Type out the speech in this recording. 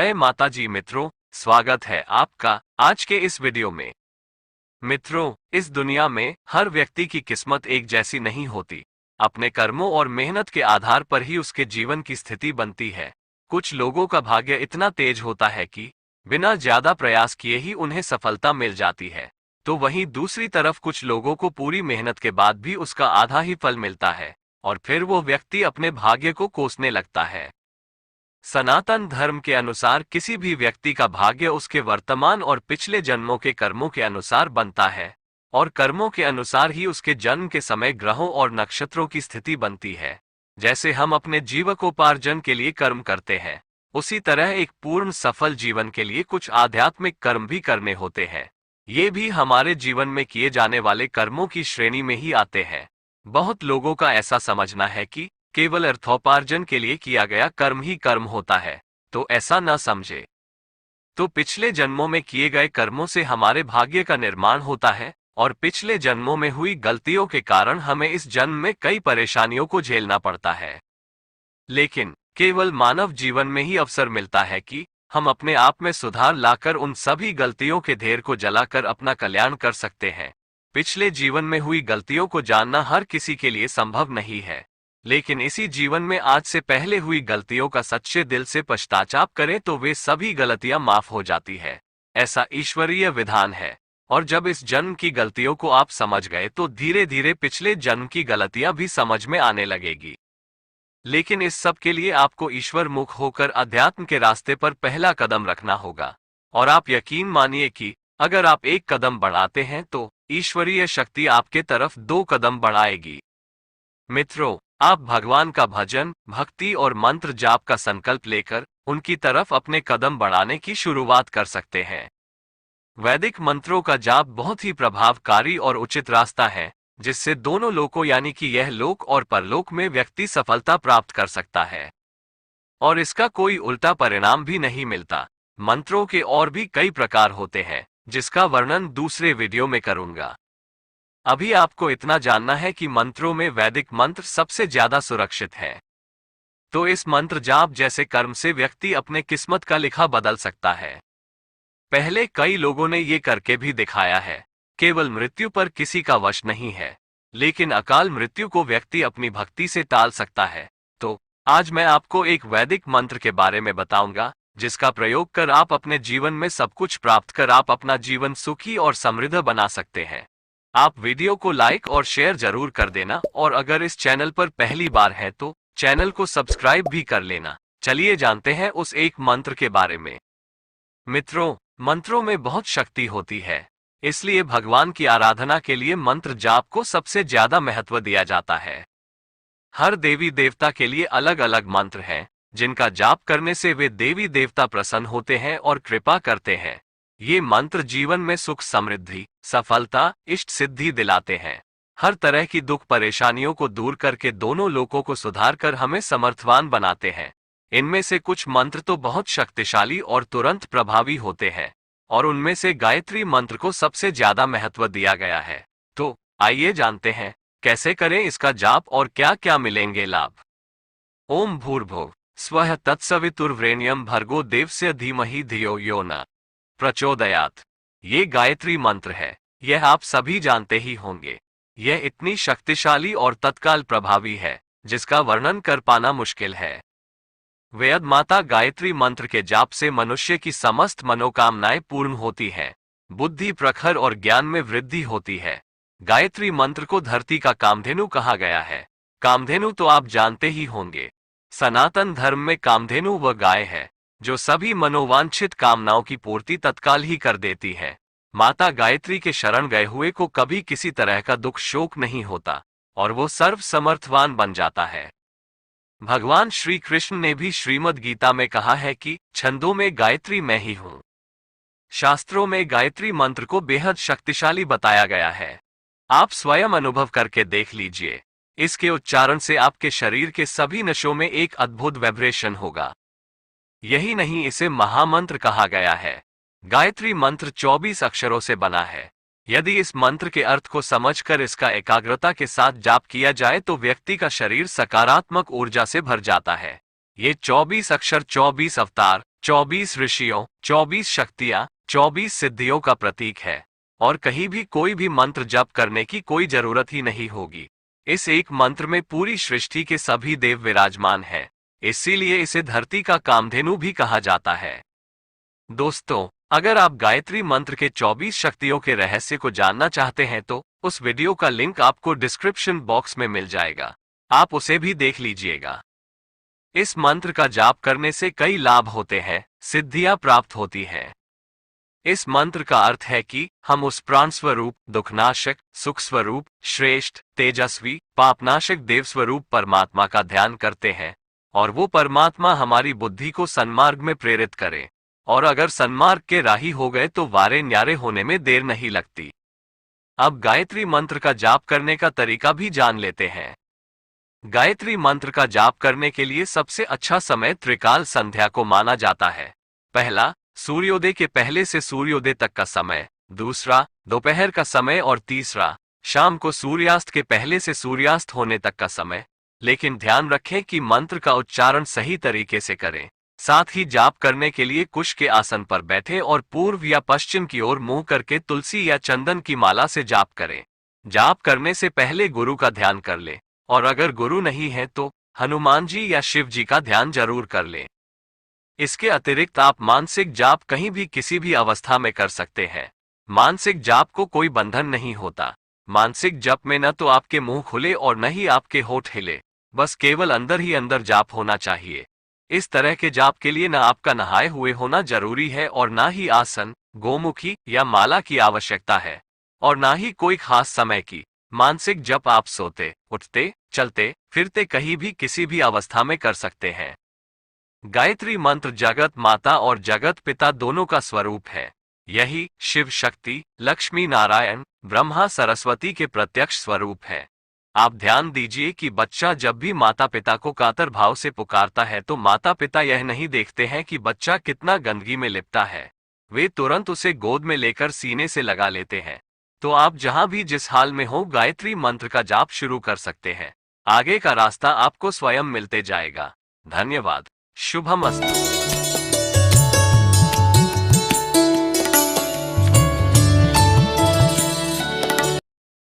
जय माता जी मित्रों, स्वागत है आपका आज के इस वीडियो में। मित्रों, इस दुनिया में हर व्यक्ति की किस्मत एक जैसी नहीं होती। अपने कर्मों और मेहनत के आधार पर ही उसके जीवन की स्थिति बनती है। कुछ लोगों का भाग्य इतना तेज होता है कि बिना ज्यादा प्रयास किए ही उन्हें सफलता मिल जाती है, तो वहीं दूसरी तरफ कुछ लोगों को पूरी मेहनत के बाद भी उसका आधा ही फल मिलता है और फिर वो व्यक्ति अपने भाग्य को कोसने लगता है। सनातन धर्म के अनुसार किसी भी व्यक्ति का भाग्य उसके वर्तमान और पिछले जन्मों के कर्मों के अनुसार बनता है और कर्मों के अनुसार ही उसके जन्म के समय ग्रहों और नक्षत्रों की स्थिति बनती है। जैसे हम अपने जीविकोपार्जन के लिए कर्म करते हैं, उसी तरह एक पूर्ण सफल जीवन के लिए कुछ आध्यात्मिक कर्म भी करने होते हैं। ये भी हमारे जीवन में किए जाने वाले कर्मों की श्रेणी में ही आते हैं। बहुत लोगों का ऐसा समझना है कि केवल अर्थोपार्जन के लिए किया गया कर्म ही कर्म होता है, तो ऐसा न समझे। तो पिछले जन्मों में किए गए कर्मों से हमारे भाग्य का निर्माण होता है और पिछले जन्मों में हुई गलतियों के कारण हमें इस जन्म में कई परेशानियों को झेलना पड़ता है। लेकिन केवल मानव जीवन में ही अवसर मिलता है कि हम अपने आप में सुधार लाकर उन सभी गलतियों के ढेर को जलाकर अपना कल्याण कर सकते हैं। पिछले जीवन में हुई गलतियों को जानना हर किसी के लिए संभव नहीं है, लेकिन इसी जीवन में आज से पहले हुई गलतियों का सच्चे दिल से पश्चाताप करें तो वे सभी गलतियां माफ हो जाती है। ऐसा ईश्वरीय विधान है। और जब इस जन्म की गलतियों को आप समझ गए तो धीरे धीरे पिछले जन्म की गलतियां भी समझ में आने लगेगी। लेकिन इस सब के लिए आपको ईश्वर मुख होकर अध्यात्म के रास्ते पर पहला कदम रखना होगा। और आप यकीन मानिए कि अगर आप एक कदम बढ़ाते हैं तो ईश्वरीय शक्ति आपके तरफ 2 कदम बढ़ाएगी। मित्रों, आप भगवान का भजन, भक्ति और मंत्र जाप का संकल्प लेकर उनकी तरफ अपने कदम बढ़ाने की शुरुआत कर सकते हैं। वैदिक मंत्रों का जाप बहुत ही प्रभावकारी और उचित रास्ता है, जिससे दोनों लोकों यानी कि यह लोक और परलोक में व्यक्ति सफलता प्राप्त कर सकता है और इसका कोई उल्टा परिणाम भी नहीं मिलता। मंत्रों के और भी कई प्रकार होते हैं, जिसका वर्णन दूसरे वीडियो में करूंगा। अभी आपको इतना जानना है कि मंत्रों में वैदिक मंत्र सबसे ज्यादा सुरक्षित है। तो इस मंत्र जाप जैसे कर्म से व्यक्ति अपने किस्मत का लिखा बदल सकता है। पहले कई लोगों ने ये करके भी दिखाया है। केवल मृत्यु पर किसी का वश नहीं है, लेकिन अकाल मृत्यु को व्यक्ति अपनी भक्ति से टाल सकता है। तो आज मैं आपको एक वैदिक मंत्र के बारे में बताऊंगा, जिसका प्रयोग कर आप अपने जीवन में सब कुछ प्राप्त कर आप अपना जीवन सुखी और समृद्ध बना सकते हैं। आप वीडियो को लाइक और शेयर जरूर कर देना और अगर इस चैनल पर पहली बार है तो चैनल को सब्सक्राइब भी कर लेना। चलिए जानते हैं उस एक मंत्र के बारे में। मित्रों, मंत्रों में बहुत शक्ति होती है, इसलिए भगवान की आराधना के लिए मंत्र जाप को सबसे ज्यादा महत्व दिया जाता है। हर देवी देवता के लिए अलग अलग मंत्र हैं, जिनका जाप करने से वे देवी देवता प्रसन्न होते हैं और कृपा करते हैं। ये मंत्र जीवन में सुख, समृद्धि, सफलता, इष्ट सिद्धि दिलाते हैं। हर तरह की दुख परेशानियों को दूर करके दोनों लोकों को सुधार कर हमें समर्थवान बनाते हैं। इनमें से कुछ मंत्र तो बहुत शक्तिशाली और तुरंत प्रभावी होते हैं और उनमें से गायत्री मंत्र को सबसे ज्यादा महत्व दिया गया है। तो आइए जानते हैं कैसे करें इसका जाप और क्या क्या मिलेंगे लाभ। ओम भूर्भुवः स्वः तत्सवितुर्वरेण्यं भर्गो देवस्य धीमहि धियो यो न प्रचोदयात्। ये गायत्री मंत्र है, यह आप सभी जानते ही होंगे। यह इतनी शक्तिशाली और तत्काल प्रभावी है, जिसका वर्णन कर पाना मुश्किल है। वेद माता गायत्री मंत्र के जाप से मनुष्य की समस्त मनोकामनाएं पूर्ण होती हैं, बुद्धि प्रखर और ज्ञान में वृद्धि होती है। गायत्री मंत्र को धरती का कामधेनु कहा गया है। कामधेनु तो आप जानते ही होंगे। सनातन धर्म में कामधेनु वह गाय है जो सभी मनोवांछित कामनाओं की पूर्ति तत्काल ही कर देती है। माता गायत्री के शरण गए हुए को कभी किसी तरह का दुख शोक नहीं होता और वो सर्व समर्थवान बन जाता है। भगवान श्री कृष्ण ने भी श्रीमद् गीता में कहा है कि छंदों में गायत्री मैं ही हूं। शास्त्रों में गायत्री मंत्र को बेहद शक्तिशाली बताया गया है। आप स्वयं अनुभव करके देख लीजिए। इसके उच्चारण से आपके शरीर के सभी नसों में एक अद्भुत वाइब्रेशन होगा। यही नहीं, इसे महामंत्र कहा गया है। गायत्री मंत्र 24 अक्षरों से बना है। यदि इस मंत्र के अर्थ को समझकर इसका एकाग्रता के साथ जाप किया जाए तो व्यक्ति का शरीर सकारात्मक ऊर्जा से भर जाता है। ये 24 अक्षर 24 अवतार, 24 ऋषियों, 24 शक्तियां, 24 सिद्धियों का प्रतीक है और कहीं भी कोई भी मंत्र जप करने की कोई जरूरत ही नहीं होगी। इस एक मंत्र में पूरी सृष्टि के सभी देव विराजमान हैं, इसीलिए इसे धरती का कामधेनु भी कहा जाता है। दोस्तों, अगर आप गायत्री मंत्र के 24 शक्तियों के रहस्य को जानना चाहते हैं तो उस वीडियो का लिंक आपको डिस्क्रिप्शन बॉक्स में मिल जाएगा, आप उसे भी देख लीजिएगा। इस मंत्र का जाप करने से कई लाभ होते हैं, सिद्धियां प्राप्त होती हैं। इस मंत्र का अर्थ है कि हम उस प्राण स्वरूप, दुखनाशक, सुख स्वरूप, श्रेष्ठ, तेजस्वी, पापनाशक देव स्वरूप परमात्मा का ध्यान करते हैं और वो परमात्मा हमारी बुद्धि को सन्मार्ग में प्रेरित करे, और अगर सन्मार्ग के राही हो गए तो वारे न्यारे होने में देर नहीं लगती। अब गायत्री मंत्र का जाप करने का तरीका भी जान लेते हैं। गायत्री मंत्र का जाप करने के लिए सबसे अच्छा समय त्रिकाल संध्या को माना जाता है। पहला, सूर्योदय के पहले से सूर्योदय तक का समय, दूसरा, दोपहर का समय और तीसरा, शाम को सूर्यास्त के पहले से सूर्यास्त होने तक का समय। लेकिन ध्यान रखें कि मंत्र का उच्चारण सही तरीके से करें। साथ ही जाप करने के लिए कुश के आसन पर बैठे और पूर्व या पश्चिम की ओर मुंह करके तुलसी या चंदन की माला से जाप करें। जाप करने से पहले गुरु का ध्यान कर ले, और अगर गुरु नहीं है तो हनुमान जी या शिव जी का ध्यान जरूर कर ले। इसके अतिरिक्त आप मानसिक जाप कहीं भी किसी भी अवस्था में कर सकते हैं। मानसिक जाप को कोई बंधन नहीं होता। मानसिक जप में न तो आपके मुंह खुले और न ही आपके होठ हिले, बस केवल अंदर ही अंदर जाप होना चाहिए। इस तरह के जाप के लिए न आपका नहाए हुए होना जरूरी है और ना ही आसन, गोमुखी या माला की आवश्यकता है, और ना ही कोई खास समय की। मानसिक जप आप सोते, उठते, चलते फिरते कहीं भी किसी भी अवस्था में कर सकते हैं। गायत्री मंत्र जगत माता और जगत पिता दोनों का स्वरूप है। यही शिव शक्ति, लक्ष्मी नारायण, ब्रह्मा सरस्वती के प्रत्यक्ष स्वरूप है। आप ध्यान दीजिए कि बच्चा जब भी माता पिता को कातर भाव से पुकारता है तो माता पिता यह नहीं देखते हैं कि बच्चा कितना गंदगी में लिपटा है, वे तुरंत उसे गोद में लेकर सीने से लगा लेते हैं। तो आप जहां भी जिस हाल में हो गायत्री मंत्र का जाप शुरू कर सकते हैं। आगे का रास्ता आपको स्वयं मिलते जाएगा। धन्यवाद। शुभमस्तु।